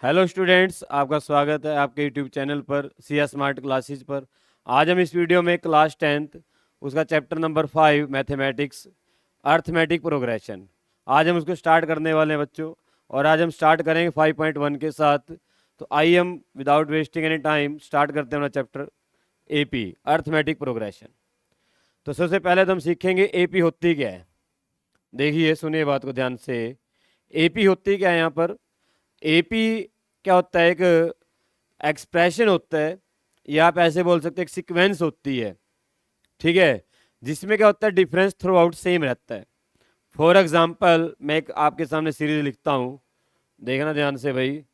Hello students, आपका स्वागत है आपके यूट्यूब चैनल पर सिया स्मार्ट क्लासेस पर। आज हम इस वीडियो में क्लास 10th उसका chapter number 5 mathematics arithmetic progression आज हम उसको स्टार्ट करने वाले हैं बच्चों। और आज हम स्टार्ट करेंगे 5.1 के साथ। तो आइए हम without wasting any time start करते हैं अपना चैप्टर एपी अर्थमेटिक प्रोग्रेशन। तो सबसे पहले तो हम सीखेंगे एपी होती क्या है। देखिए, सुनिए बात को ध्यान से। एपी होती क्या है यहाँ पर। एपी क्या होता है, एक एक्सप्रेशन होता है, या आप ऐसे बोल सकते हैं एक सीक्वेंस होती है, ठीक है, जिसमें क्या होता है डिफरेंस थ्रू आउट सेम रहता है। फॉर एग्जाम्पल मैं एक आपके सामने सीरीज लिखता हूं, देखना ध्यान से भाई,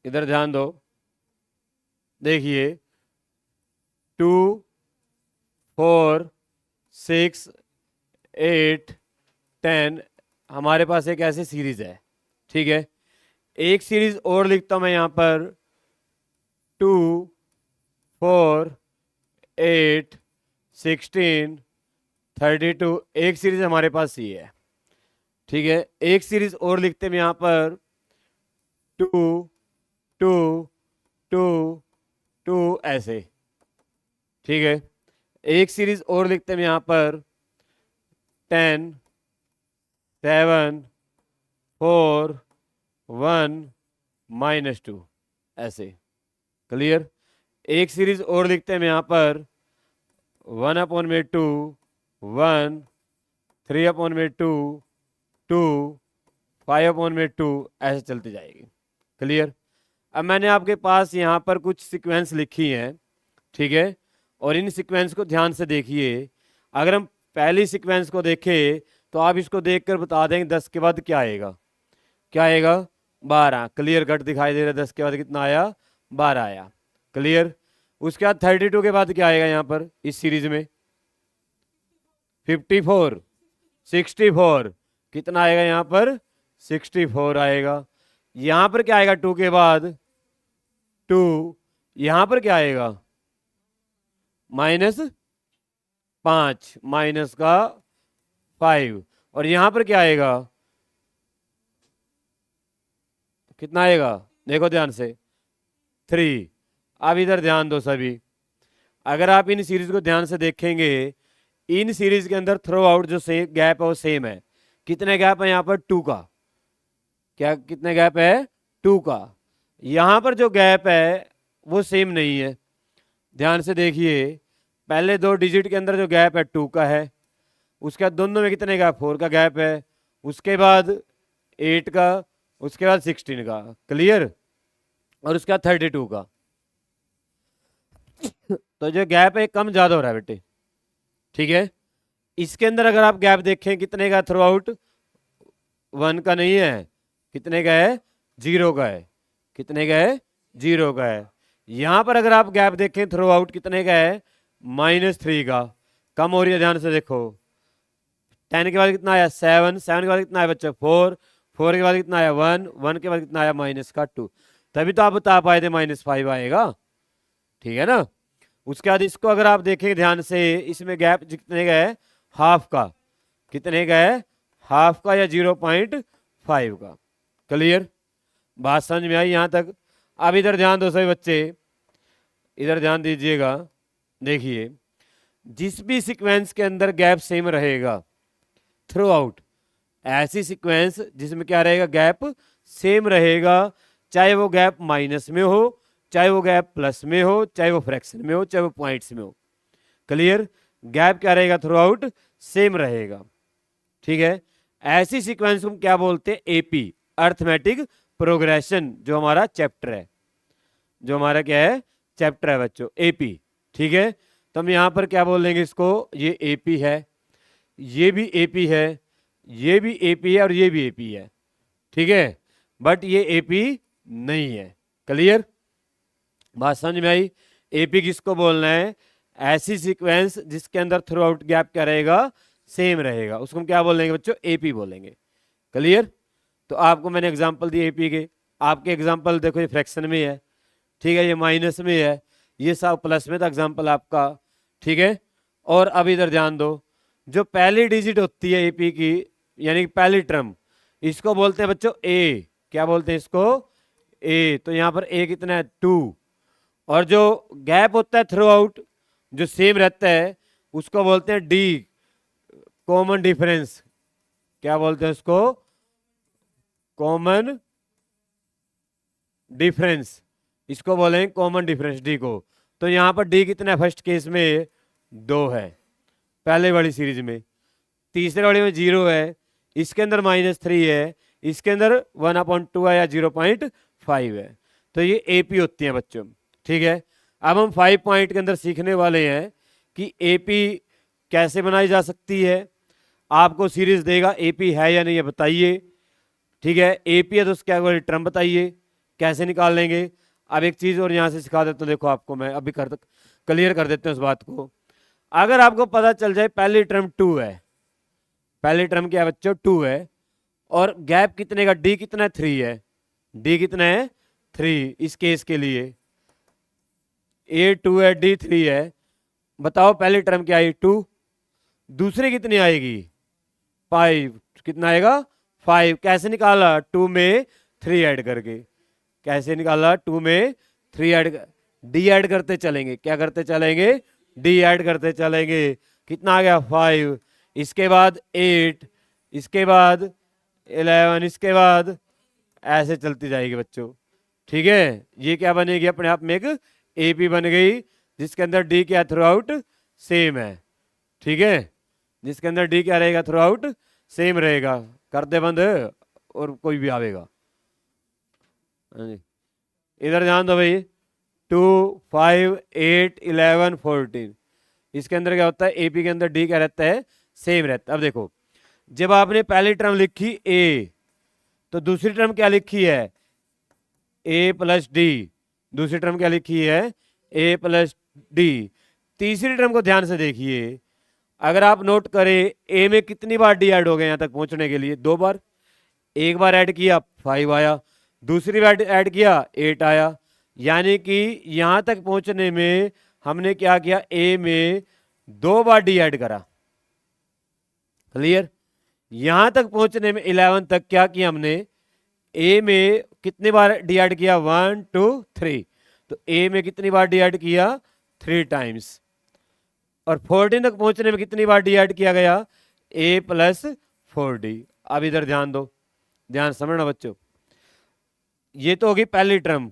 इधर ध्यान दो। देखिए 2 4 6 8 10 हमारे पास एक ऐसी सीरीज है, ठीक है। एक सीरीज और लिखता हूं मैं यहां पर 2 4 8 16 32 एक सीरीज हमारे पास ये है, ठीक है। एक सीरीज और लिखते हैं यहां पर 2 2 2 2 ऐसे, ठीक है। एक सीरीज और लिखते हैं यहां पर 10 7 4 1 -2 ऐसे, क्लियर। एक सीरीज और लिखते हैं यहां पर 1/2 1 3/2 2 5/2 ऐसे चलती जाएगी, क्लियर। अब मैंने आपके पास यहाँ पर कुछ सीक्वेंस लिखी हैं, ठीक है। और इन सीक्वेंस को ध्यान से देखिए। अगर हम पहली सीक्वेंस को देखें तो आप इसको देखकर बता देंगे 10 के बाद क्या आएगा। क्या आएगा? 12, क्लियर कट दिखाई दे रहा है। 10 के बाद कितना आया? 12 आया, क्लियर। उसके बाद 32 के बाद क्या आएगा यहाँ पर इस सीरीज में? 54 64 कितना आएगा यहाँ पर? 64 आएगा। यहाँ पर क्या आएगा 2 के बाद? 2। यहाँ पर क्या आएगा? -5 माइनस का 5। और यहाँ पर क्या आएगा? कितना आएगा? देखो ध्यान से, 3। अब इधर ध्यान दो सभी। अगर आप इन सीरीज को ध्यान से देखेंगे, इन सीरीज के अंदर थ्रू आउट जो सेम गैप है वो सेम है। कितने गैप है यहाँ पर? 2 का। क्या कितने गैप है? 2 का। यहाँ पर जो गैप है वो सेम नहीं है। ध्यान से देखिए, पहले 2 डिजिट के अंदर जो गैप है 2 का है। उसके बाद दोनों में कितने का? 4 का गैप है। उसके बाद 8 का, उसके बाद 16 का, क्लियर। और उसके बाद 32 का। तो जो गैप है कम ज्यादा हो रहा है बेटे, ठीक है। इसके अंदर अगर आप गैप देखें कितने का थ्रू आउट? 1 का नहीं है। कितने का है? 0 का है। कितने का है? 0 का है। यहां पर अगर आप गैप देखें थ्रू आउट कितने का है? -3 का। कम हो रही है, ध्यान से देखो। 10 के बाद कितना आया? 7 7 के बाद कितना आया बच्चा? 4 4 के बाद कितना आया? 1 1 के बाद कितना आया? -2। तभी तो आप बता पाए थे -5 आएगा, ठीक है ना। उसके बाद इसको अगर आप देखें ध्यान से, इसमें गैप कितने का है? हाफ का। कितने का है? हाफ का या 0.5 का, क्लियर। बात समझ में आई यहां तक? अब इधर ध्यान दो सभी बच्चे, इधर ध्यान दीजिएगा। देखिए, जिस भी सीक्वेंस के अंदर गैप सेम रहेगा थ्रू आउट, ऐसी सीक्वेंस जिसमें क्या रहेगा? गैप सेम रहेगा। चाहे वो गैप माइनस में हो, चाहे वो गैप प्लस में हो, चाहे वो फ्रैक्शन में हो, चाहे वो पॉइंट्स में हो, क्लियर। गैप क्या रहेगा? थ्रू आउट सेम रहेगा, ठीक है। ऐसी सीक्वेंस को हम क्या बोलते हैं? एपी, अर्थमेटिक प्रोग्रेशन, जो हमारा चैप्टर है, जो हमारा क्या है? चैप्टर है बच्चों, एपी, ठीक है। तो हम यहां पर क्या बोल देंगे इसको? ये एपी है, ये भी एपी है, ये भी एपी है, और ये भी एपी है, ठीक है। बट ये एपी नहीं है, क्लियर। बात समझ में आई? एपी किसको बोलना है? ऐसी सीक्वेंस जिसके अंदर थ्रू आउट गैप क्या रहेगा? सेम रहेगा, उसको हम क्या बोलेंगे बच्चों? एपी बोलेंगे, क्लियर। तो आपको मैंने एग्जांपल दिए एपी के। आपके एग्जांपल देखो, ये फ्रैक्शन में है, ठीक है, ये माइनस में है, ये सब प्लस में था एग्जांपल आपका, ठीक है। और अब इधर ध्यान दो, जो पहली डिजिट होती है एपी की, यानी पहली टर्म, इसको बोलते हैं बच्चों ए। क्या बोलते हैं इसको? ए। तो यहाँ पर ए कितना है? 2। और जो गैप होता है थ्रू आउट, जो सेम रहता है, उसको बोलते हैं डी, कॉमन डिफरेंस। क्या बोलते हैं उसको? Common difference. इसको बोलेंगे कॉमन डिफरेंस डी को। तो यहां पर डी कितना है फर्स्ट केस में? 2 है पहले वाली सीरीज में। तीसरे वाले में 0 है, इसके अंदर -3 है, इसके अंदर 1/2 है या 0.5 है। तो ये एपी होती हैं बच्चों। ठीक है, अब हम 5 पॉइंट के अंदर सीखने वाले हैं कि एपी कैसे बनाई जा सकती है। आपको सीरीज देगा एपी है या नहीं है बताइए। ठीक है, एपी है तो उसके आगे वाली टर्म बताइए कैसे निकाल लेंगे। अब एक चीज और यहां से सिखा देता हूं, देखो आपको मैं अभी क्लियर कर देते हैं उस बात को। अगर आपको पता चल जाए पहली टर्म 2 है, पहली टर्म क्या है बच्चों? 2 है, और गैप कितने का? डी कितना है? 3 है। डी कितना है? 3 इस केस के लिए। ए 2 है, डी 3 है। बताओ पहली टर्म क्या आई? 2। दूसरी कितनी आएगी? 5। कितना आएगा? 5। कैसे निकाला? 2 में 3 ऐड करके। कैसे निकाला? 2 में 3 ऐड, डी ऐड करते चलेंगे। क्या करते चलेंगे? डी ऐड करते चलेंगे। कितना आ गया? 5। इसके बाद 8, इसके बाद 11, इसके बाद ऐसे चलती जाएगी बच्चों। ठीक है, ये क्या बनेगी? अपने आप में एक एपी बन गई, जिसके अंदर डी क्या थ्रू आउट सेम है। ठीक है, जिसके अंदर डी क्या रहेगा? थ्रू आउट सेम रहेगा। कर दे बंद और कोई भी आवेगा। इधर ध्यान दो भाई। 2, 5, 8, 11, 14, इसके अंदर क्या होता है? एपी के अंदर डी क्या रहता है? सेम रहता है। अब देखो, जब आपने पहली टर्म लिखी ए, तो दूसरी टर्म क्या लिखी है? ए प्लस डी। दूसरी टर्म क्या लिखी है? ए प्लस डी। तीसरी टर्म को ध्यान से देखिए। अगर आप नोट करें, ए में कितनी बार डी ऐड हो गए यहां तक पहुंचने के लिए? 2 बार। एक बार ऐड किया 5 आया, दूसरी बार ऐड किया 8 आया। यानी कि यहां तक पहुंचने में हमने क्या किया? ए में 2 बार डी ऐड करा। क्लियर? यहां तक पहुंचने में 11 तक क्या किया हमने? ए में कितनी बार डी ऐड किया? 1, 2, 3। तो ए में कितनी बार डी ऐड किया? 3 टाइम्स। और 14 तक पहुंचने में कितनी बार डी ऐड किया गया? ए प्लस 4डी। अब इधर ध्यान दो, ध्यान समझना बच्चों। ये तो होगी पहली टर्म।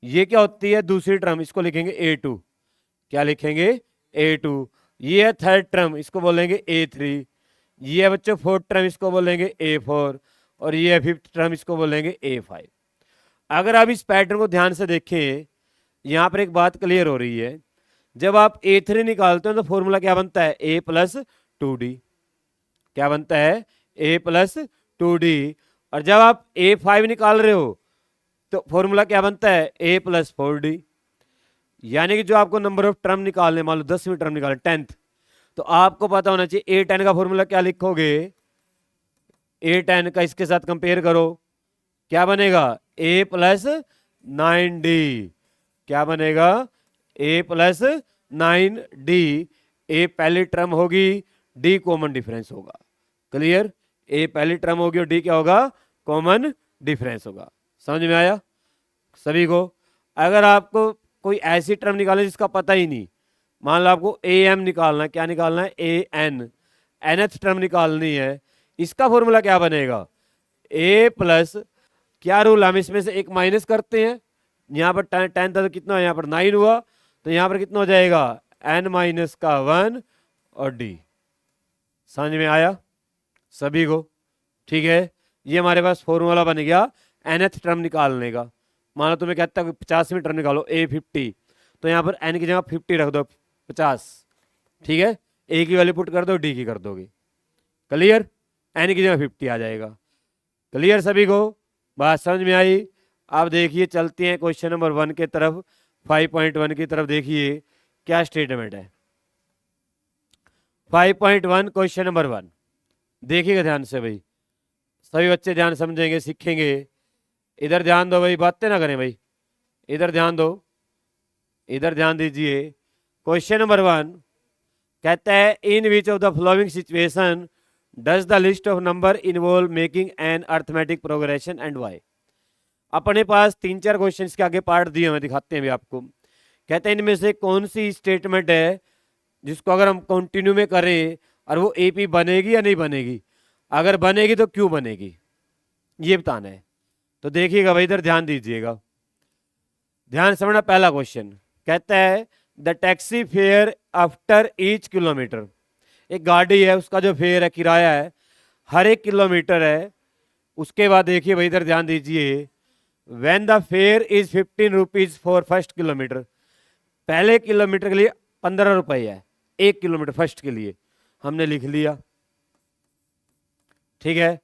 ये क्या होती है? दूसरी टर्म। इसको लिखेंगे A2। क्या लिखेंगे? A2। ये है थर्ड टर्म, इसको बोलेंगे A3। ये है बच्चों फोर्थ टर्म, इसको बोलेंगे A4। और ये है फिफ्थ टर्म, इसको बोलेंगे A5। अगर आप इस पैटर्न को ध्यान से देखें, यहां पर एक बात क्लियर हो रही है। जब आप A3 निकालते हो तो फॉर्मूला क्या बनता है? A plus 2D। क्या बनता है? A plus 2D। और जब आप A5 निकाल रहे हो तो फॉर्मूला क्या बनता है? A plus 4D। यानी कि जो आपको नंबर ऑफ टर्म निकालने, मान लो 10वीं टर्म निकालने 10th, तो आपको पता होना चाहिए A10 का फॉर्मूला क्या लिखोगे? A10 का इसके साथ कंपेयर करो, क्या बनेगा? A plus 9D। क्या बनेगा? A plus 9D। A पहली टर्म होगी, D कॉमन डिफरेंस होगा। क्लियर? A पहली टर्म होगी और D क्या होगा? कॉमन डिफरेंस होगा। समझ में आया सभी को? अगर आपको कोई ऐसी टर्म निकालना जिसका पता ही नहीं, मान लो आपको AM निकालना है, क्या निकालना है? AN, nth टर्म निकालनी है, इसका फॉर्मूला क्या बनेगा? A प्लस, क्या रूल, हम इसमें से एक माइनस करते हैं। यहाँ पर 10 था तो कितना? यहाँ पर 9 हुआ, तो यहाँ पर कितना हो जाएगा? n माइनस का 1 और D। समझ में आया सभी को? ठीक है, ये हमारे पास फॉर्मूला बन गया nth टर्म निकालने का। मान लो तुम्हें कहता है 50वीं टर्म निकालो A50, तो यहाँ पर n की जगह 50 रख दो, 50। ठीक है, A की वैल्यू पुट कर दो, D की कर दोगे। क्लियर? n की जगह 50 आ जाएगा। क्लियर सभी को? बात समझ में आई? आप देखिए, चलते हैं क्वेश्चन नंबर 1 के तरफ। 5.1 की तरफ देखिए क्या स्टेटमेंट है। 5.1 क्वेश्चन नंबर 1 देखिएगा ध्यान से भाई, सभी बच्चे ध्यान समझेंगे, सीखेंगे। इधर ध्यान दो भाई, बातें ना करें भाई, इधर ध्यान दो, इधर ध्यान दीजिए। क्वेश्चन नंबर 1 कहता है, in which of the following situation does the list of number involve making an arithmetic progression and why. अपने पास 3-4 क्वेश्चन के आगे पार्ट दिए हुए दिखाते हैं भी आपको। कहते हैं इनमें से कौन सी स्टेटमेंट है जिसको अगर हम कंटिन्यू में करें और वो एपी बनेगी या नहीं बनेगी, अगर बनेगी तो क्यों बनेगी, ये बताना है। तो देखिएगा भाई, इधर ध्यान दीजिएगा, ध्यान समझना। पहला क्वेश्चन कहता है the taxi fare after each kilometre. एक गाड़ी है, उसका जो फेयर है, किराया है, हर एक किलोमीटर है। उसके बाद देखिए भाई, इधर ध्यान दीजिए, when the fair is 15 rupees for first kilometre. पहले किलोमीटर के लिए 15 रुपये है, 1 किलोमीटर फर्स्ट के लिए, हमने लिख लिया, ठीक है।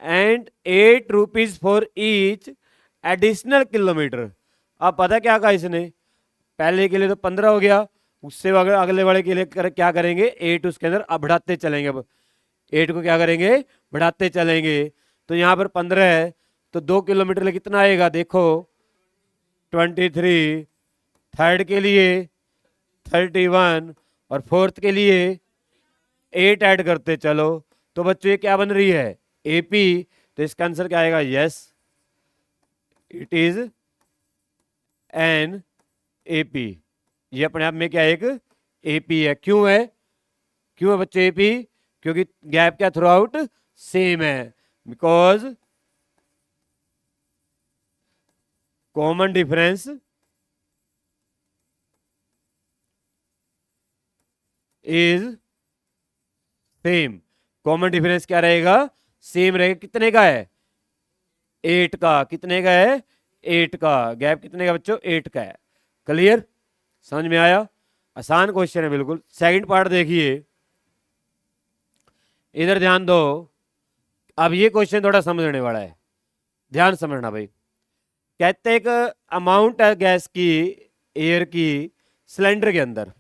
And 8 rupees for each additional kilometre. अब पता क्या कहा इसने, पहले के लिए तो 15 हो गया, उससे अगले वाले के लिए क्या करेंगे, 8 उसके अंदर अब बढ़ाते चलेंगे। अब 8 को क्या करेंगे, बढ़ाते चलेंगे। तो यहाँ पर 15 है, तो 2 किलोमीटर में कितना आएगा, देखो 23, थर्ड के लिए 31 और फोर्थ के लिए 8 ऐड करते चलो। तो बच्चों ये क्या बन रही है, एपी। तो इसका आंसर क्या आएगा, yes it is an AP. ये अपने आप में क्या एक एपी है। क्यों है, क्यों है बच्चों एपी, क्योंकि गैप क्या थ्रू आउट सेम है, because common difference is same. Common difference क्या रहेगा, सेम रहेगा। कितने का है, 8 का। कितने का है, 8 का। गैप कितने का बच्चों, 8 का है। क्लियर, समझ में आया। आसान क्वेश्चन है बिल्कुल। सेकंड पार्ट देखिए, इधर ध्यान दो। अब ये क्वेश्चन थोड़ा समझने वाला है, ध्यान समझना भाई। कहते एक अमाउंट है गैस की, एयर की, सिलेंडर के अंदर,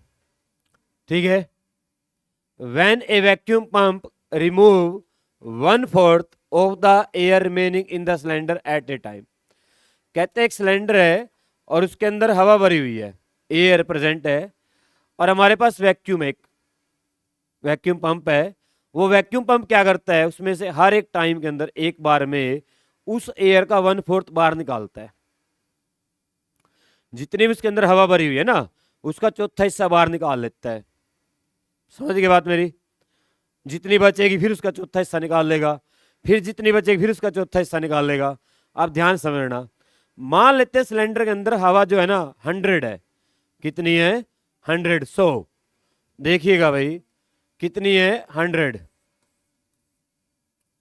ठीक है। When A vacuum pump remove 1/4 of the air remaining in the cylinder eight A time. कहते एक सिलेंडर है और उसके अंदर हवा भरी हुई है, एयर प्रेजेंट है, और हमारे पास वैक्यूम, एक वैक्यूम पंप है। वो वैक्यूम पंप क्या करता है, उसमें से हर एक टाइम के अंदर एक बार में उस एयर का 1/4 बाहर निकालता है। जितनी भी उसके अंदर हवा भरी हुई है ना, उसका चौथा हिस्सा बाहर निकाल लेता है। समझ गए बात मेरी। जितनी बचेगी फिर उसका चौथा हिस्सा निकाल लेगा, फिर जितनी बचेगी फिर उसका चौथा हिस्सा निकाल लेगा। अब ध्यान समझना, मान लेते हैं सिलेंडर के अंदर हवा जो है ना 100 है। कितनी है, 100, 100। देखिएगा भाई कितनी है, 100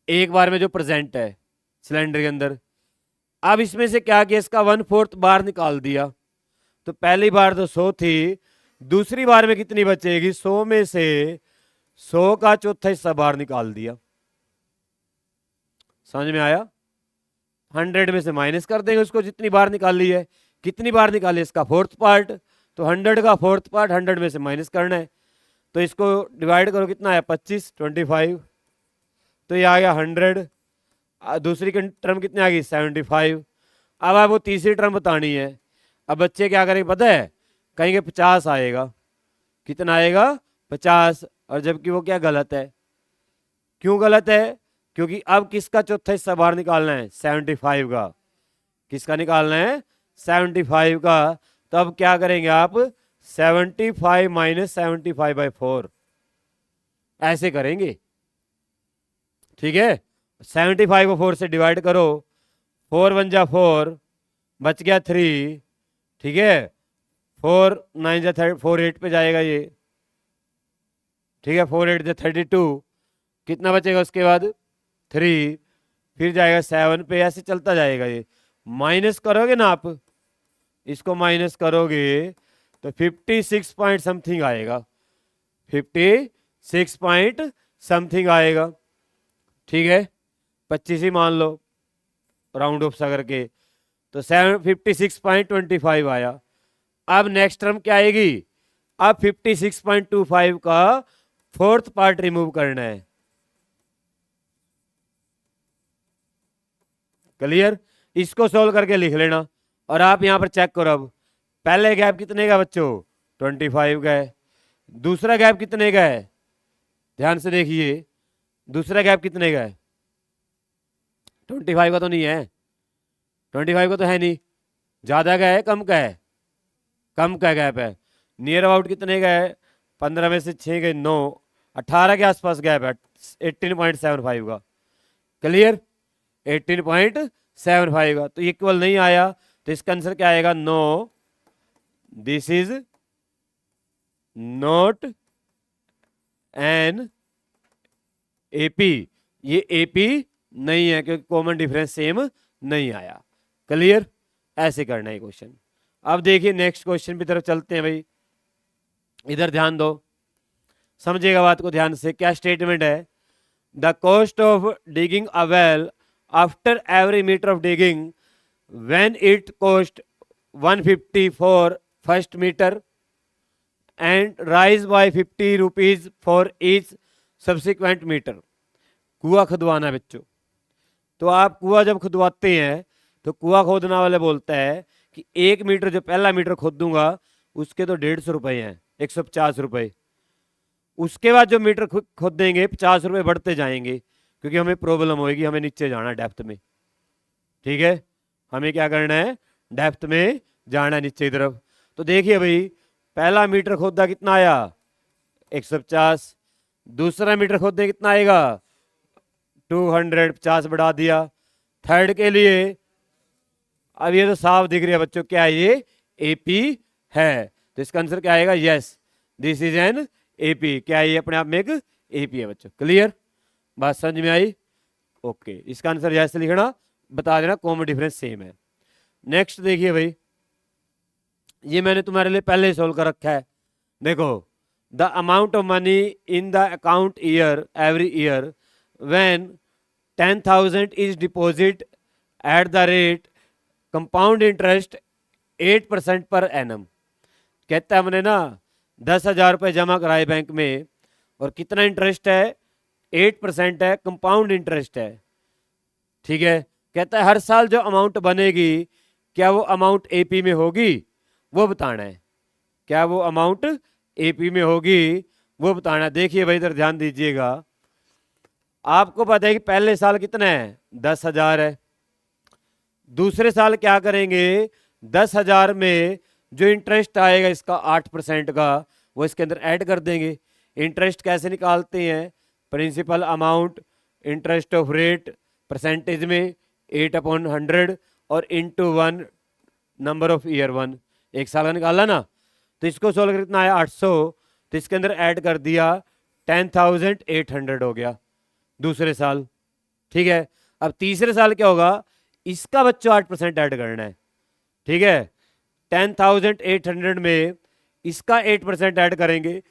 एक बार में जो प्रेजेंट है सिलेंडर के अंदर। अब इसमें से क्या किया, इसका 1/4 बाहर निकाल दिया। तो पहली बार तो 100 थी, दूसरी बार में कितनी बचेगी, 100 में से 100 का चौथा हिस्सा बाहर निकाल दिया। समझ में आया। 100 में से माइनस कर देंगे उसको, जितनी बार निकाली है। कितनी बार निकाली, इसका 4th पार्ट। तो 100 का 4th पार्ट 100 में से माइनस करना है। तो इसको डिवाइड करो, कितना है 25, 25। तो ये आ गया 100। दूसरी टर्म कितनी आ गई, 75। अब आपको तीसरी टर्म बतानी है। अब बच्चे क्या करेंगे पता है, कहेंगे 50 आएगा। कितना आएगा, 50। और जबकि वो क्या गलत है। क्यों गलत है, क्योंकि अब किसका चौथा हिस्सा बाहर निकालना है, 75 का। किसका निकालना है, 75 का। तो अब क्या करेंगे आप, 75 माइनस 75/4 ऐसे करेंगे, ठीक है। 75 को 4 से डिवाइड करो, 4 1 जा 4, बच गया 3, ठीक है। 4 9 जा 4 8 पे जाएगा ये, ठीक है। 4 8 जा 32, कितना बचेगा उसके बाद 3, फिर जाएगा 7 पे, ऐसे चलता जाएगा ये। माइनस करोगे ना आप, इसको माइनस करोगे तो 56 पॉइंट समथिंग आएगा, 56 पॉइंट समथिंग आएगा, ठीक है। 25 ही मान लो राउंड ऑफ सा करके। तो 56.25 आया। अब नेक्स्ट टर्म क्या आएगी, अब 56.25 का 4th पार्ट रिमूव करना है। क्लियर, इसको सोल्व करके लिख लेना। और आप यहां पर चेक करो, अब पहले गैप कितने का बच्चों, 25 का है। दूसरा गैप कितने का है, ध्यान से देखिए। दूसरा गैप कितने का है? 25 का तो नहीं है, 25 का तो है नहीं। ज़्यादा का है कम का है? कम का गैप है। नियर अबाउट कितने का है? 15 में से 6 गए 9, 18 के आसपास गैप है, 18.75 का। क्लियर? 18.75 का। तो इक्वल नहीं आया, तो इसका आंसर क्या आएगा? No, this is not an AP. ये एपी नहीं है क्योंकि कॉमन डिफरेंस सेम नहीं आया। क्लियर? ऐसे करना है क्वेश्चन। अब देखिए नेक्स्ट क्वेश्चन की तरफ चलते हैं भाई, इधर ध्यान दो, समझिएगा बात को ध्यान से। क्या स्टेटमेंट है? The cost of digging a well after every metre of digging when it cost 150 for first metre and rise by 50 rupees for each subsequent metre. कुआं खुदवाना बच्चों। तो आप कुआं जब खुदवाते हैं तो कुआं खोदना वाले बोलता है कि 1 मीटर, जो पहला मीटर खोद दूंगा उसके तो 150 रुपये हैं, 150 रुपये। उसके बाद जो मीटर खोद देंगे 50 रुपये बढ़ते जाएंगे, क्योंकि हमें प्रॉब्लम होगी, हमें नीचे जाना डेप्थ में। ठीक है, हमें क्या करना है? डेप्थ में जाना है, नीचे की तरफ। तो देखिए भाई, पहला मीटर खोदा कितना आया? 150। दूसरा मीटर खोदने कितना आएगा? 200, 50 बढ़ा दिया। थर्ड के लिए अब ये तो साफ दिख रही है बच्चों, क्या है ये? एपी है। तो इसका आंसर क्या आएगा? Yes, this is an AP. क्या है ये? अपने आप में एक एपी है बच्चों। क्लियर? बात समझ में आई? ओके, इसका आंसर जैसे लिखना, बता देना कॉमन डिफरेंस सेम है। नेक्स्ट देखिए भाई, ये मैंने तुम्हारे लिए पहले ही सोल्व कर रखा है। देखो, the amount of money in the account year every year when 10,000 is deposit at the rate compound interest 8% per annum. कहता है हमने ना 10,000 रुपये जमा कराए बैंक में, और कितना इंटरेस्ट है? 8% है, कंपाउंड इंटरेस्ट है। ठीक है, कहता है हर साल जो अमाउंट बनेगी, क्या वो अमाउंट एपी में होगी? वो बताना है। क्या वो अमाउंट एपी में होगी? वो बताना है। देखिए भाई, इधर ध्यान दीजिएगा। आपको पता है कि पहले साल कितना है? 10,000 है। दूसरे साल क्या करेंगे? 10,000 में जो इंटरेस्ट आएगा इसका 8% का, वो इसके अंदर ऐड कर देंगे। इंटरेस्ट कैसे निकालते हैं? Principal amount interest of rate percentage में 8/100 और इंटू 1 नंबर ऑफ ईयर 1। एक साल का निकाला ना, तो इसको सोल्व कर कितना आया? 800। तो इसके अंदर ऐड कर दिया, 10,800 हो गया दूसरे साल। ठीक है, अब तीसरे साल क्या होगा? इसका बच्चों 8% ऐड करना है। ठीक है, 10,800 में इसका 8% ऐड करेंगे।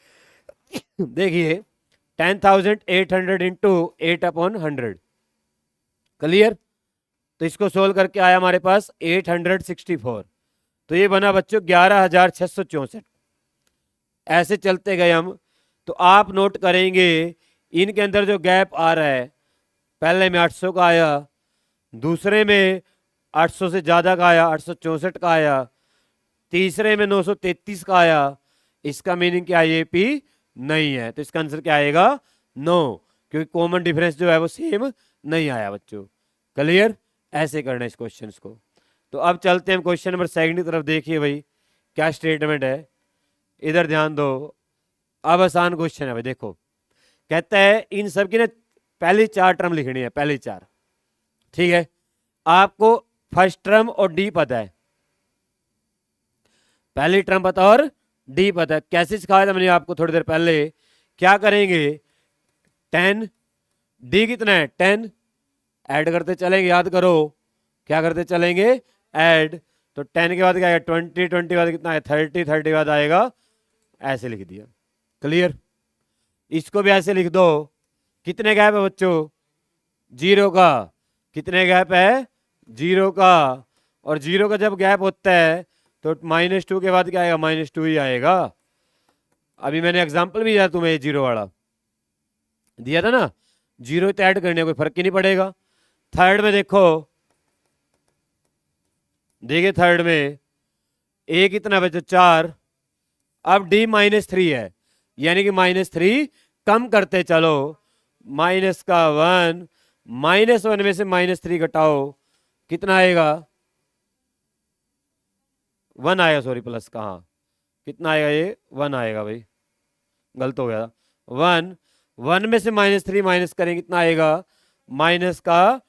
देखिए, 10,800 इंटू 8/100। क्लियर? तो इसको सोल्व करके आया हमारे पास 864। तो ये बना बच्चों 11,664। ऐसे चलते गए हम। तो आप नोट करेंगे इनके अंदर जो गैप आ रहा है, पहले में 800 का आया, दूसरे में 800 से ज़्यादा का आया, 864 का आया, तीसरे में 933 का आया। इसका मीनिंग क्या? ये पी नहीं है। तो इसका आंसर क्या आएगा? नो, क्योंकि कॉमन डिफरेंस जो है वो सेम नहीं आया बच्चों। क्लियर? ऐसे करना है इस क्वेश्चन को। तो अब चलते हैं क्वेश्चन नंबर 2 की तरफ। देखिए भाई, क्या स्टेटमेंट है, इधर ध्यान दो। अब आसान क्वेश्चन है भाई। देखो, कहता है इन सब की ना पहली 4 टर्म लिखनी है, पहली 4। ठीक है, आपको फर्स्ट टर्म और डी पता है, पहली टर्म पता और डी पता है। कैसे सिखाया था मैंने आपको थोड़ी देर पहले। क्या करेंगे? 10, डी कितना है? 10, ऐड करते चलेंगे। याद करो, क्या करते चलेंगे? ऐड। तो 10 के बाद क्या आएगा? 20, 20 के बाद कितना है? 30, 30 के बाद आएगा, ऐसे लिख दिया। क्लियर? इसको भी ऐसे लिख दो। कितने गैप है बच्चों? 0 का। कितने गैप है? 0 का। और 0 का जब गैप होता है तो -2 के बाद क्या आएगा? -2 ही आएगा। अभी मैंने एग्जाम्पल भी दिया तुम्हें, 0 वाला दिया था ना। 0 तो ऐड करने कोई फर्क ही नहीं पड़ेगा। थर्ड में देखो, देखिए थर्ड में ए कितना बचा? 4। अब डी -3 है, यानी कि -3 कम करते चलो माइनस का 1, -1 में से -3 घटाओ, कितना आएगा? 1 आएगा, सॉरी प्लस का, हाँ कितना आएगा ये? 1 आएगा भाई, गलत हो गया था। 1, 1 में से -3 माइनस करें, कितना आएगा? माइनस का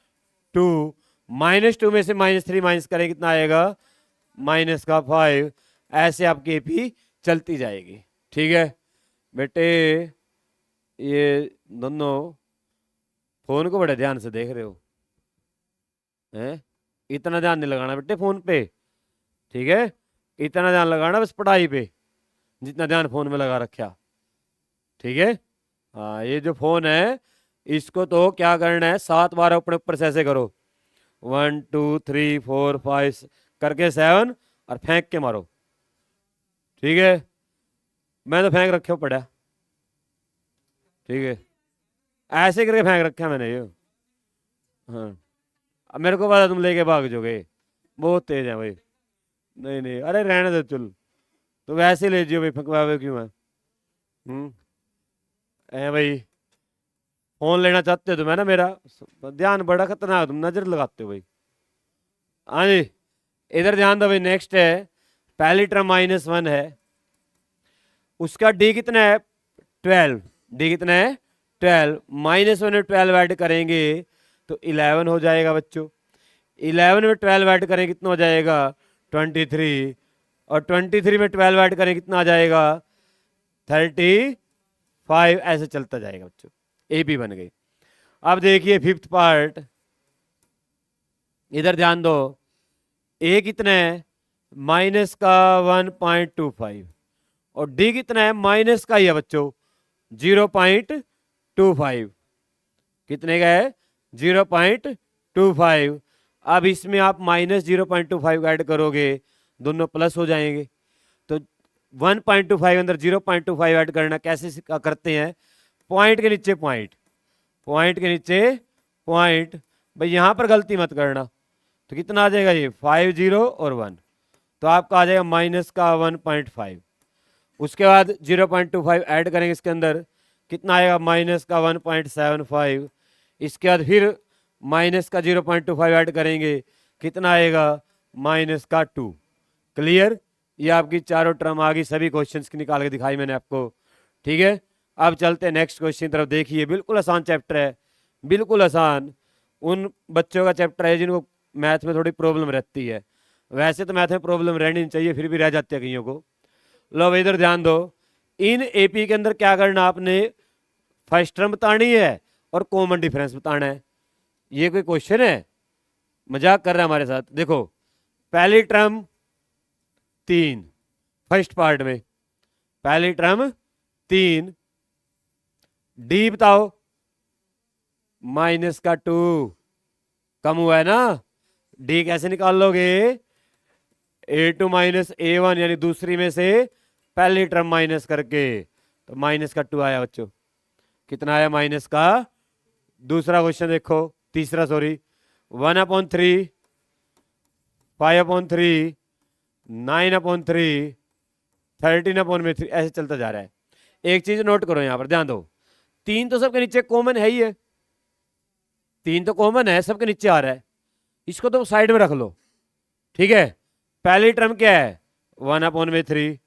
2, -2 में से -3 माइनस करें, कितना आएगा? माइनस का 5। ऐसे आपकी एपी चलती जाएगी। ठीक है बेटे, ये दोनों फोन को बड़े ध्यान से देख रहे हो हैं? इतना ध्यान नहीं लगाना बेटे फोन पे, ठीक है? इतना ध्यान लगाना बस पढ़ाई पे, जितना ध्यान फोन में लगा रखा, ठीक है? हाँ, ये जो फोन है इसको तो क्या करना है, 7 बार अपने ऊपर से ऐसे करो, 1 2 3 4 5 करके 7, और फेंक के मारो, ठीक है? मैं तो फेंक रखे हो पड़ा, ठीक है? ऐसे करके फेंक रखा मैंने ये। हाँ, अब मेरे को पता तुम लेके भाग जाओगे, बहुत तेज है भाई। नहीं नहीं, अरे रहने दो चल, तो वैसे ले जियो भाई, फंकवावे क्यों है? ए भाई, फोन लेना चाहते हो तो मैं ना, मेरा ध्यान बड़ा खतरनाक है, तुम नजर लगाते हो भाई। हाँ जी, इधर ध्यान दो भाई। नेक्स्ट है, पहली टर्म -1 है, उसका डी कितना है? 12। डी कितना है? 12। -1 में 12 ऐड करेंगे तो 11 हो जाएगा बच्चों। 11 में 12 ऐड करें कितना हो जाएगा? 23। और 23 में 12 ऐड करें कितना आ जाएगा? 35। ऐसे चलता जाएगा बच्चों, ए बी बन गई। अब देखिए फिफ्थ पार्ट, इधर ध्यान दो। ए कितना है? माइनस का 1.25, और डी कितना है? माइनस का ही है बच्चों, 0.25। कितने का है? 0.25। अब इसमें आप -0.25 ऐड करोगे, दोनों प्लस हो जाएंगे। तो 1.25 अंदर 0.25 ऐड करना कैसे करते हैं? पॉइंट के नीचे पॉइंट, पॉइंट के नीचे पॉइंट। भाई यहां पर गलती मत करना। तो कितना आ जाएगा ये? 5 0 और 1, तो आपका आ जाएगा माइनस का 1.5। उसके बाद 0.25 ऐड करेंगे इसके अंदर, कितना आएगा? माइनस का 1.75। इसके बाद फिर माइनस का 0.25 ऐड करेंगे, कितना आएगा? माइनस का 2। क्लियर? ये आपकी चारों टर्म आ गई, सभी क्वेश्चंस की निकाल के दिखाई मैंने आपको। ठीक है, अब चलते हैं नेक्स्ट क्वेश्चन की तरफ। देखिए बिल्कुल आसान चैप्टर है, बिल्कुल आसान। उन बच्चों का चैप्टर है जिनको मैथ में थोड़ी प्रॉब्लम रहती है। वैसे तो मैथ में प्रॉब्लम रहनी नहीं चाहिए, फिर भी रह जाती है कईयों को। लो इधर ध्यान दो। इन एपी के अंदर क्या करना आपने? फर्स्ट टर्म बतानी है और कॉमन डिफरेंस बताना है। ये कोई क्वेश्चन है? मजाक कर रहा है हमारे साथ? देखो, पहली टर्म 3 फर्स्ट पार्ट में, पहली टर्म 3, डी बताओ माइनस का 2, कम हुआ है ना? डी कैसे निकाल लोगे? A2 माइनस A1, यानी दूसरी में से पहली टर्म माइनस करके, तो माइनस का 2 आया बच्चों। कितना आया? माइनस का। दूसरा क्वेश्चन देखो, तीसरा सॉरी, 1/3, 5/3, 9/3, 13/3, ऐसे चलता जा रहा है। एक चीज नोट करो यहां पर, ध्यान दो। 3 तो सबके नीचे कॉमन है ही है, 3 तो कॉमन है, सबके नीचे आ रहा है, इसको तो साइड में रख लो। ठीक है, पहली टर्म क्या है? 1/3।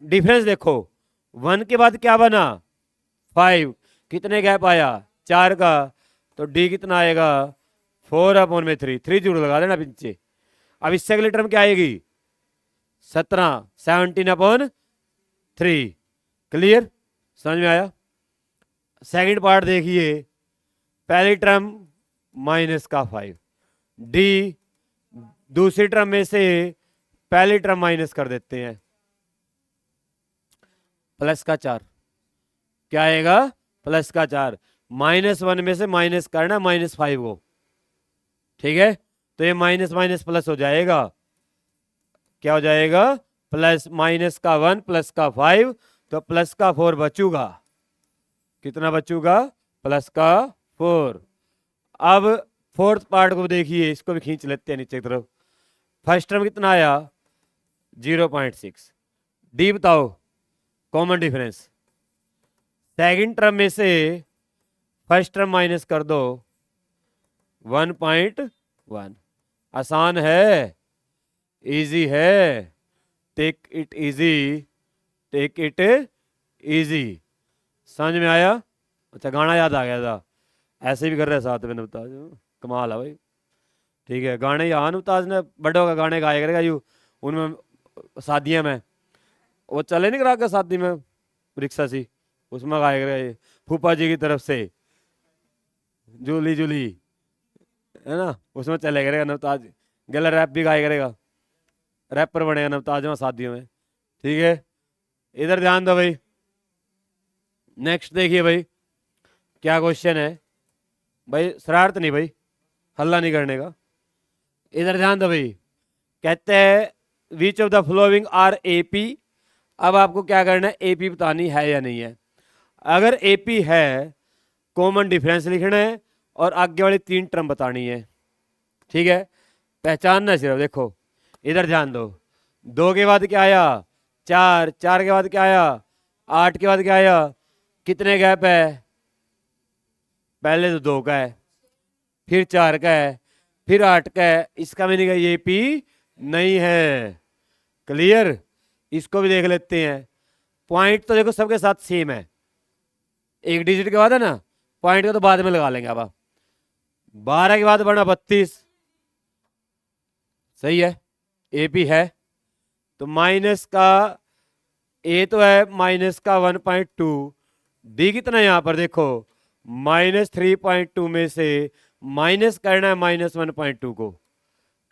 डिफरेंस देखो, 1 के बाद क्या बना? 5। कितने गैप आया? 4 का। तो डी कितना आएगा? 4/3। 3 जीरो लगा देना पीछे। अब इससे अगली टर्म क्या आएगी? 17, 17/3। क्लियर? समझ में आया? सेकंड पार्ट देखिए, पहली टर्म माइनस का 5, डी दूसरी टर्म में से पहली टर्म माइनस कर देते हैं, प्लस का 4। क्या आएगा? प्लस का 4। -1 में से माइनस करना -5 को। ठीक है, तो ये माइनस माइनस प्लस हो जाएगा। क्या हो जाएगा? प्लस, माइनस का 1 प्लस का 5, तो प्लस का 4 बचूगा। कितना बचूगा? प्लस का 4। अब फोर्थ पार्ट को देखिए, इसको भी खींच लेते हैं नीचे की तरफ। फर्स्ट टर्म कितना आया? 0.6। डी बताओ कॉमन डिफरेंस। सेकंड टर्म में से फर्स्ट टर्म माइनस कर दो 1.1। आसान है, इजी है, take it easy, take it easy. समझ में आया? अच्छा गाना याद आ गया था, ऐसे भी कर रहे साथ में नवताज, कमाल है भाई। ठीक है, गाने यहाँ नवताज ने बड़ों का गाने गाया करेगा यू उनमें शादियाँ में, वो चले नहीं करा के शादी में रिक्शा सी, उसमें गाया करेगा ये फूफा जी की तरफ से जूली जूली, है ना, उसमें चले करेगा नवताज। गला रैप भी गाया करेगा, रैपर बनेगा नवताज में शादियों में। ठीक है, इधर ध्यान दो भाई। नेक्स्ट देखिए भाई क्या क्वेश्चन है भाई, शरारत नहीं भाई, हल्ला नहीं करने का। इधर ध्यान दो भाई, कहते हैं which of the following are AP. अब आपको क्या करना है, एपी बतानी है या नहीं है। अगर एपी है कॉमन डिफरेंस लिखना है और आगे वाली 3 टर्म बतानी है। ठीक है, पहचानना सिर्फ। देखो इधर ध्यान दो, 2 के बाद क्या आया 4, 4 के बाद क्या आया 8 के बाद क्या आया, कितने गैप है, पहले तो 2 का है, फिर 4 का है, फिर 8 का है। इसका मीनिंग है ये पी नहीं है। क्लियर? इसको भी देख लेते हैं। पॉइंट तो देखो सबके साथ सेम है, एक डिजिट के बाद है ना, पॉइंट को तो बाद में लगा लेंगे। अब 12 के बाद बना 32, सही है, ए पी है। तो माइनस का ए तो है माइनस का 1.2, डी कितना है यहाँ पर देखो -3.2 में से माइनस करना है -1.2 को,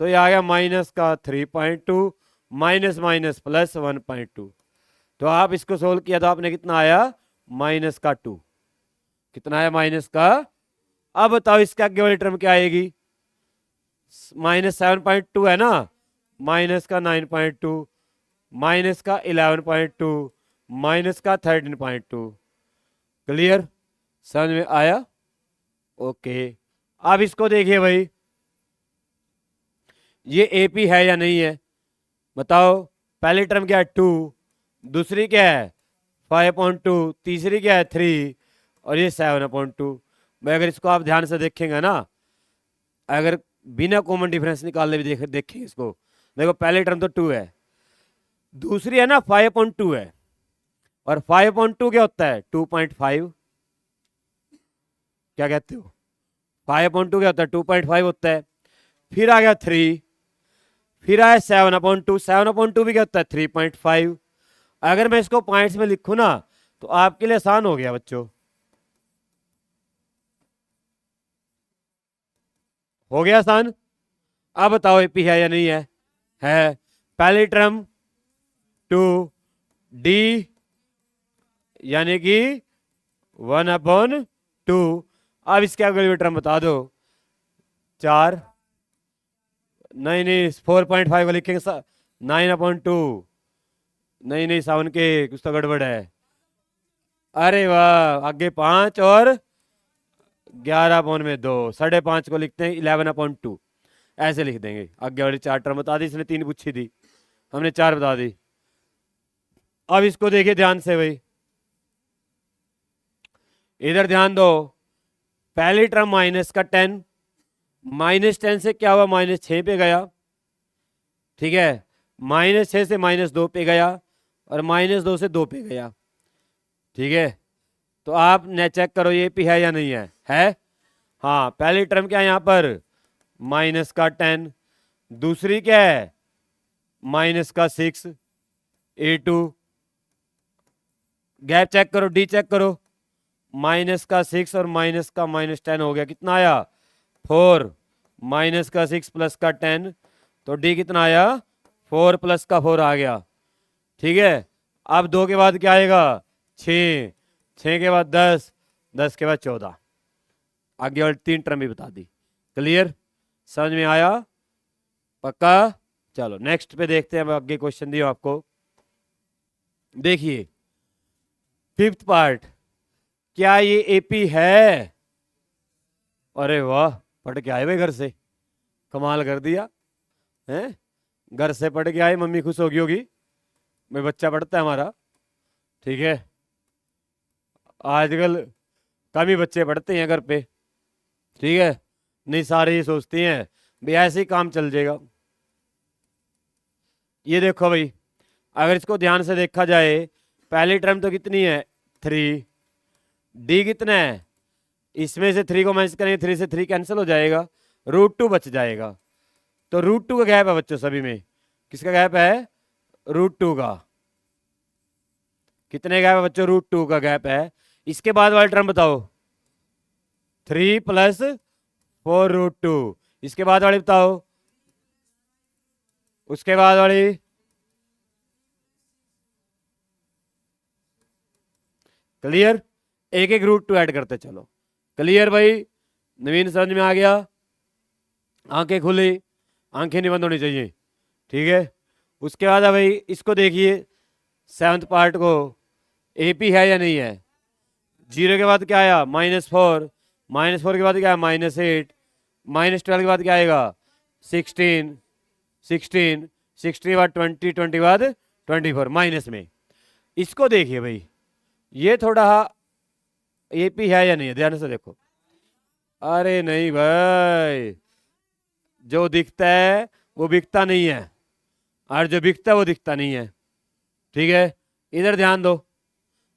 तो ये आ गया माइनस का 3.2 माइनस माइनस प्लस 1.2। तो आप इसको सोल्व किया तो आपने कितना आया माइनस का 2, कितना है माइनस का। अब बताओ इसके आगे वाली टर्म क्या आएगी, -7.2 है ना, माइनस का 9.2 माइनस का 11.2 माइनस का 13.2। क्लियर? समझ में आया? ओके, अब इसको देखिए भाई, ये एपी है या नहीं है बताओ। पहली टर्म क्या है 2, दूसरी क्या है 5.2, तीसरी क्या है 3 और ये 7.2। भाई अगर इसको आप ध्यान से देखेंगे ना, अगर बिना कॉमन डिफरेंस निकालने भी देखेंगे इसको, देखो पहली टर्म तो 2 है, दूसरी है ना 5.2 है, और 5.2 क्या होता है 2.5, क्या कहते हो 5.2 क्या होता है 2.5 होता है। फिर आ गया 3, फिर आया 7.2, 7.2 भी क्या होता है 3.5। अगर मैं इसको पॉइंट्स में लिखूं ना तो आपके लिए आसान हो गया बच्चों, हो गया आसान। अब बताओ एपी है या नहीं है, है। पहली टर्म 2 डी यानी कि 1/2। अब इसके अगली टर्म बता दो 4, नहीं नहीं 4.5 को लिखेंगे 9/2, नहीं नहीं सावन के कुछ तो गड़बड़ है। अरे वाह, आगे 5 और 11/2, 5.5 को लिखते हैं 11/2, ऐसे लिख देंगे। आगे वाली 4 टर्म बता दी, इसने 3 पूछी थी, हमने 4 बता दी। अब इसको देखिए ध्यान से भाई, इधर ध्यान दो, पहली टर्म माइनस का 10, -10 से क्या हुआ -6 पे गया, ठीक है, -6 से -2 पे गया और -2 से 2 पे गया। ठीक है, तो आप ने चेक करो ये पी है या नहीं है। हाँ, पहली टर्म क्या है यहाँ पर माइनस का 10, दूसरी क्या है माइनस का 6, A2, गैप चेक करो, डी चेक करो, माइनस का 6 और माइनस का -10 हो गया, कितना आया 4, माइनस का 6 प्लस का 10, तो डी कितना आया 4 प्लस का 4 आ गया। ठीक है, अब 2 के बाद क्या आएगा 6, 6 के बाद 10, 10 के बाद 14, आगे वाली 3 टर्म भी बता दी। क्लियर? समझ में आया? पक्का? चलो नेक्स्ट पे देखते हैं, आगे क्वेश्चन दिया आपको। देखिए 5th पार्ट, क्या ये एपी है? अरे वाह, पढ़ के आए भाई घर से, कमाल कर दिया हैं, घर से पढ़ के आए, मम्मी खुश होगी होगी, भाई बच्चा पढ़ता है हमारा। ठीक है, आजकल कम ही बच्चे पढ़ते हैं घर पे, ठीक है, नहीं सारे ये सोचते हैं भाई ऐसे ही काम चल जाएगा। ये देखो भाई, अगर इसको ध्यान से देखा जाए, पहली टर्म तो कितनी है 3, डी कितना है, इसमें से 3 को माइनस करेंगे, 3 से 3 कैंसिल हो जाएगा, √2 बच जाएगा। तो √2 का गैप है बच्चों सभी में, किसका गैप है, √2 का। कितने गैप है बच्चों, √2 का गैप है। इसके बाद वाली टर्म बताओ, 3 + 4 √2, इसके बाद वाली बताओ, उसके बाद वाली, क्लियर, एक एक √2 ऐड करते चलो। क्लियर भाई, नवीन समझ में आ गया, आंखें खुली, आंखें नहीं बंद होनी चाहिए, ठीक है। उसके बाद है भाई, इसको देखिए 7th पार्ट को, AP है या नहीं है, 0 के बाद क्या आया, -4, -4 के बाद क्या है, -8, -12 के बाद क्या आएगा, 16, 16, 16 के बाद 20, 20 के बाद 24 माइनस में। इसको देखिए भाई, ये थोड़ा AP है या नहीं है, ध्यान से देखो। अरे नहीं भाई, जो दिखता है वो बिकता नहीं है, और जो बिकता है वो दिखता नहीं है, ठीक है। इधर ध्यान दो,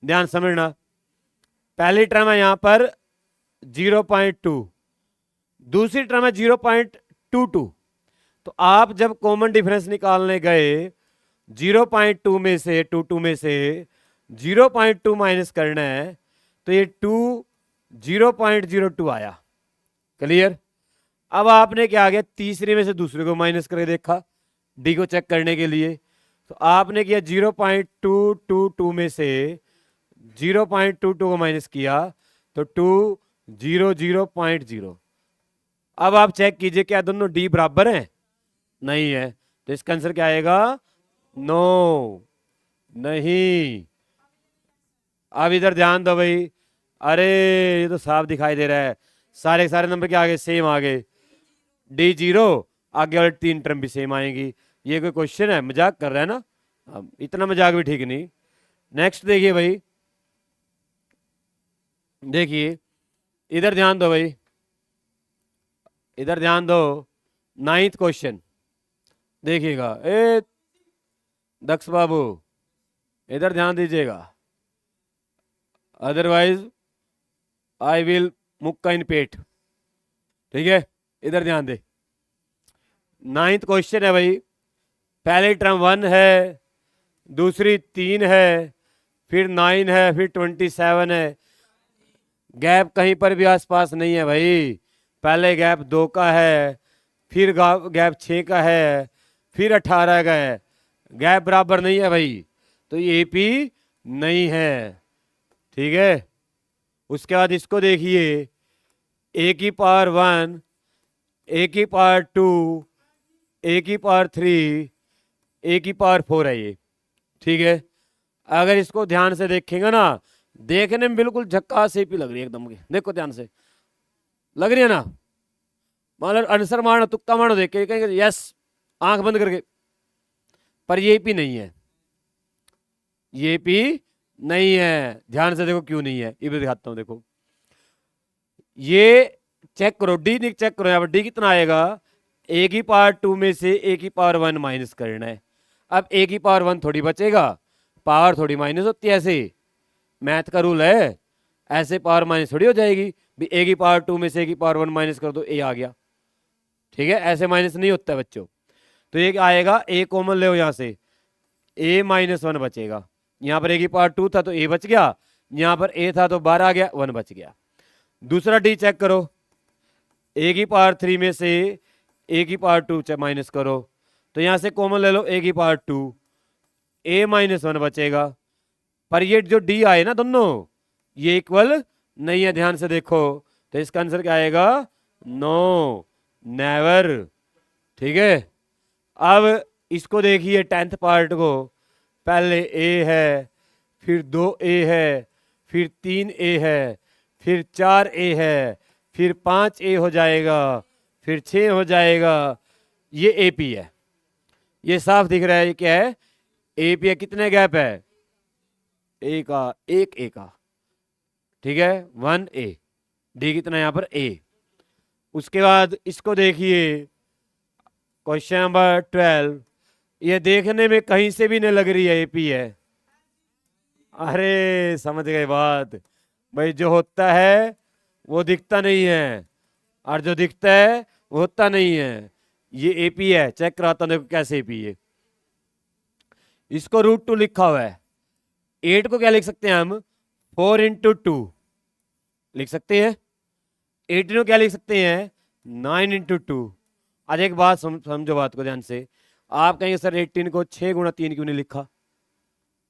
ध्यान समझना, पहली टर्म है यहां पर 0.2, दूसरी टर्म है 0.22। तो आप जब कॉमन डिफरेंस निकालने गए 0.2 में से 22 में से 0.2 माइनस करना है, तो ये 2 0.02 आया। क्लियर। अब आपने क्या किया, तीसरे में से दूसरे को माइनस करके देखा डी को चेक करने के लिए, तो आपने किया 0.222 में से 0.22 को माइनस किया तो 200.0। अब आप चेक कीजिए क्या दोनों डी बराबर हैं, नहीं है, तो इसका आंसर क्या आएगा, नो, नहीं। अब इधर ध्यान दो भाई, अरे ये तो साफ दिखाई दे रहा है, सारे सारे नंबर के आगे सेम आ गए, डी 0, आगे वाले 3 टर्म भी सेम आएंगी। ये कोई क्वेश्चन है, मजाक कर रहा है ना, अब इतना मजाक भी ठीक नहीं। नेक्स्ट देखिए भाई, देखिए इधर ध्यान दो भाई, इधर ध्यान दो, 9th क्वेश्चन देखिएगा, ए दक्ष बाबू इधर ध्यान दीजिएगा, अदरवाइज आई विल मुक्का इन पेट, ठीक है। इधर ध्यान दे, 9th क्वेश्चन है भाई, पहले टर्म 1 है, दूसरी 3 है, फिर 9 है, फिर 27 है, गैप कहीं पर भी आसपास नहीं है भाई। पहले गैप 2 का है, फिर गैप 6 का है, फिर 18 का है, गैप बराबर नहीं है भाई, तो ये AP नहीं है, ठीक है। उसके बाद इसको देखिए, A की पावर 1, A की पावर 2, A की पावर 3, A की पावर 4 है ये, ठीक है। अगर इसको ध्यान से देखेंगे ना, देखने में बिल्कुल झक्कास AP लग रही है एकदम, देखो ध्यान से, लग रही है ना, मतलब आंसर मारना, तुक्का मारना, देख के कहेंगे यस आंख बंद करके, पर ये AP नहीं है, ये AP नहीं है। ध्यान से देखो क्यों नहीं है, ये भी दिखाता हूं, देखो ये चेक करो, डी चेक करो, यहाँ पर डी कितना आएगा, A की पावर 2 में से A की पावर 1 माइनस करना है। अब A की पावर 1 थोड़ी बचेगा, पावर थोड़ी माइनस होती है, ऐसे मैथ का रूल है, ऐसे पावर माइनस थोड़ी हो जाएगी भी, A की पावर 2 में से A की पावर 1 माइनस कर दो, A आ गया, ठीक है, ऐसे माइनस नहीं होता है बच्चों। तो ये आएगा, A कॉमन ले यहां से, A -1 बचेगा, यहां पर A की पावर 2 था तो A बच गया, यहां पर A था तो 12 आ गया, 1 बच गया। दूसरा डी चेक करो, A की पावर 3 में से A की पावर 2 माइनस करो, तो यहां से कॉमन ले लो A की पावर 2, A -1 बचेगा, पर ये जो डी आए ना दोनों, ये इक्वल नहीं है, ध्यान से देखो, तो इसका आंसर क्या आएगा, नो, नेवर, ठीक है। अब इसको देखिए 10th पार्ट को, पहले A है, फिर 2A है, फिर 3A है, फिर 4A है, फिर 5A हो जाएगा, फिर 6 हो जाएगा, ये AP है, ये साफ दिख रहा है, ये क्या है, AP है। कितने गैप है, A का, एक A का, ठीक है 1A, डी कितना है यहाँ पर A। उसके बाद इसको देखिए क्वेश्चन नंबर 12, ये देखने में कहीं से भी नहीं लग रही है AP है। अरे समझ गए बात भाई, जो होता है वो दिखता नहीं है और जो दिखता है वो होता नहीं है। ये AP है, चेक कराता हूं देखो कैसे AP है। इसको √2 लिखा हुआ है, 8 को क्या लिख सकते हैं हम 4 × 2 लिख सकते हैं, 18 को क्या लिख सकते हैं 9 × 2। आज एक बात समझो बात को ध्यान से, आप कहेंगे सर 18 को 6 × 3 क्यों नहीं लिखा,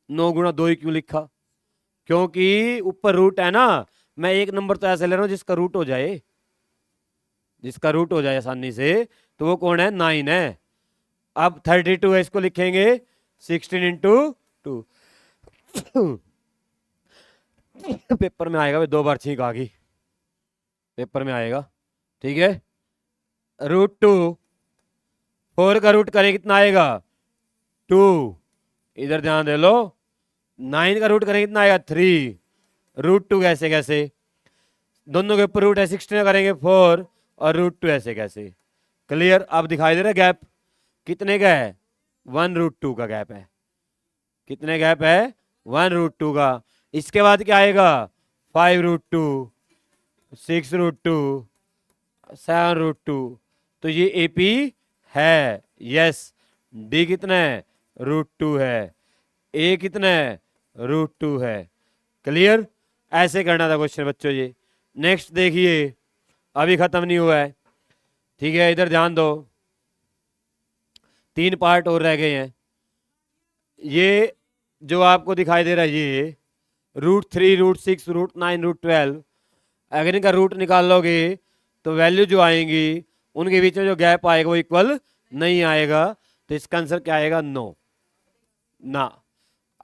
9 × 2 क्यों लिखा? क्योंकि ऊपर रूट है ना, मैं एक नंबर तो ऐसे ले रहा हूं जिसका रूट हो जाए, जिसका रूट हो जाए आसानी से, तो वो कौन है 9 है। अब 32 है, इसको लिखेंगे 16 × 2। पेपर में आएगा भाई, 2 बार छींक आ गई, पेपर में आएगा, ठीक है। √2, 4 का रूट करें कितना आएगा 2, इधर ध्यान दे लो। 9 का रूट करें कितना आएगा 3, √2 कैसे कैसे, दोनों के ऊपर रूट है, 16 करेंगे 4 और √2 ऐसे कैसे। क्लियर? अब दिखाई दे रहा है गैप कितने का है 1√2 का गैप है। कितने गैप है 1√2 का। इसके बाद क्या आएगा 5√2, 6√2, 7√2, तो ये AP है, यस। D कितना है √2 है, A कितना है √2 है। क्लियर? ऐसे करना था क्वेश्चन बच्चों ये। नेक्स्ट देखिए, अभी खत्म नहीं हुआ है, ठीक है, इधर ध्यान दो, 3 पार्ट और रह गए हैं। ये जो आपको दिखाई दे रहा है ये √3, √6, √9, √12, अगर इनका रूट निकाल लोगे तो वैल्यू जो आएंगी उनके बीच में जो गैप आएगा वो इक्वल नहीं आएगा, तो इसका आंसर क्या आएगा 9 ना।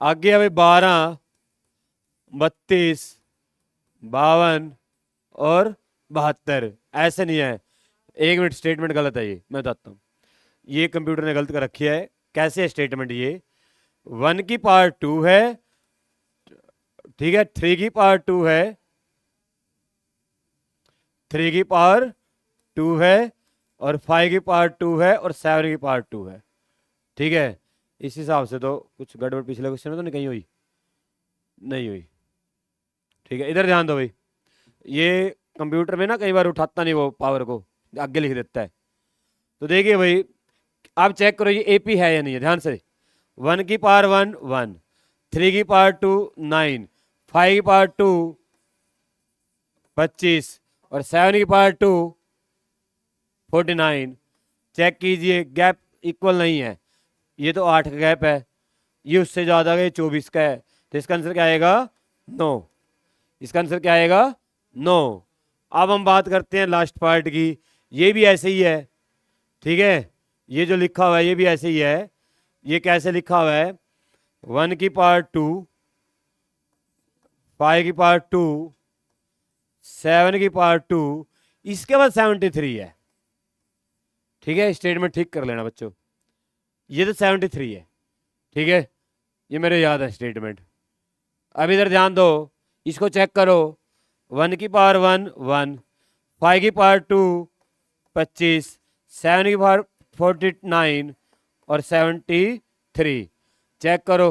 आगे अभी 12, 32, 52 और 72, ऐसे नहीं है। 1 मिनट, स्टेटमेंट गलत है ये, मैं बताता हूँ। ये कंप्यूटर ने गलत कर रखी है। कैसे है स्टेटमेंट ये, 1 की पावर 2 है, ठीक है, 3 की पावर 2 है, 3 की पावर 2 है और 5 की पावर 2 है और 7 की पावर 2 है, ठीक है। इस हिसाब से तो कुछ गड़बड़ पिछले क्वेश्चन में तो नहीं कहीं हुई, नहीं हुई, ठीक है। इधर ध्यान दो भाई, ये कंप्यूटर में ना कई बार उठाता नहीं वो पावर को, आगे लिख देता है। तो देखिए भाई, आप चेक करो ये AP है या नहीं है, ध्यान से। 1 की पावर 1 1, 3 की पावर 2 9, 5 की पावर 2 25 और 7 की पावर 2 49। चेक कीजिए गैप इक्वल नहीं है, ये तो 8 का गैप है, ये उससे ज़्यादा है 24 का है, तो इसका आंसर क्या आएगा 9। इसका आंसर क्या आएगा 9। अब हम बात करते हैं लास्ट पार्ट की, ये भी ऐसे ही है, ठीक है। ये जो लिखा हुआ है ये भी ऐसे ही है। ये कैसे लिखा हुआ है 1 की पावर 2, 5 की पावर 2, 7 की पावर 2, इसके बाद 73 है, ठीक है। स्टेटमेंट ठीक कर लेना बच्चों, ये तो 73 है, ठीक है, ये मेरे याद है स्टेटमेंट। अब इधर ध्यान दो, इसको चेक करो, 1 की पावर 1 1, 5 की पावर 2 25, 7 की पावर 49 और 73। चेक करो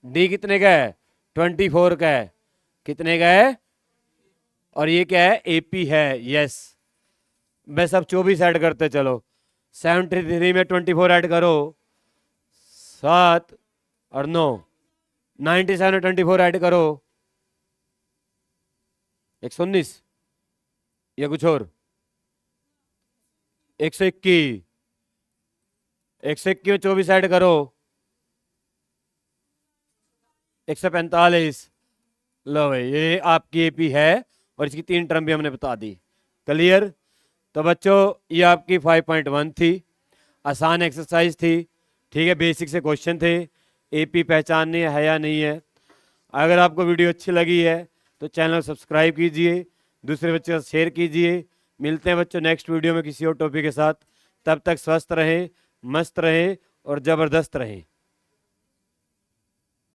D कितने का है 24 का है, कितने का है, और ये क्या है AP है, यस। बस अब 24 ऐड करते चलो, 73 में 24 ऐड करो 7 और 9, 97 में 24 ऐड करो 119 या कुछ और 121, 121 में 24 ऐड करो 145। लो भाई, ये आपकी AP है और इसकी 3 टर्म भी हमने बता दी। क्लियर? तो बच्चों ये आपकी 5.1 थी, आसान एक्सरसाइज थी, ठीक है, बेसिक से क्वेश्चन थे, AP पहचाननी है या नहीं है। अगर आपको वीडियो अच्छी लगी है तो चैनल सब्सक्राइब कीजिए, दूसरे बच्चों के साथ शेयर कीजिए। मिलते हैं बच्चों नेक्स्ट वीडियो में किसी और टॉपिक के साथ, तब तक स्वस्थ रहें, मस्त रहें और ज़बरदस्त रहें।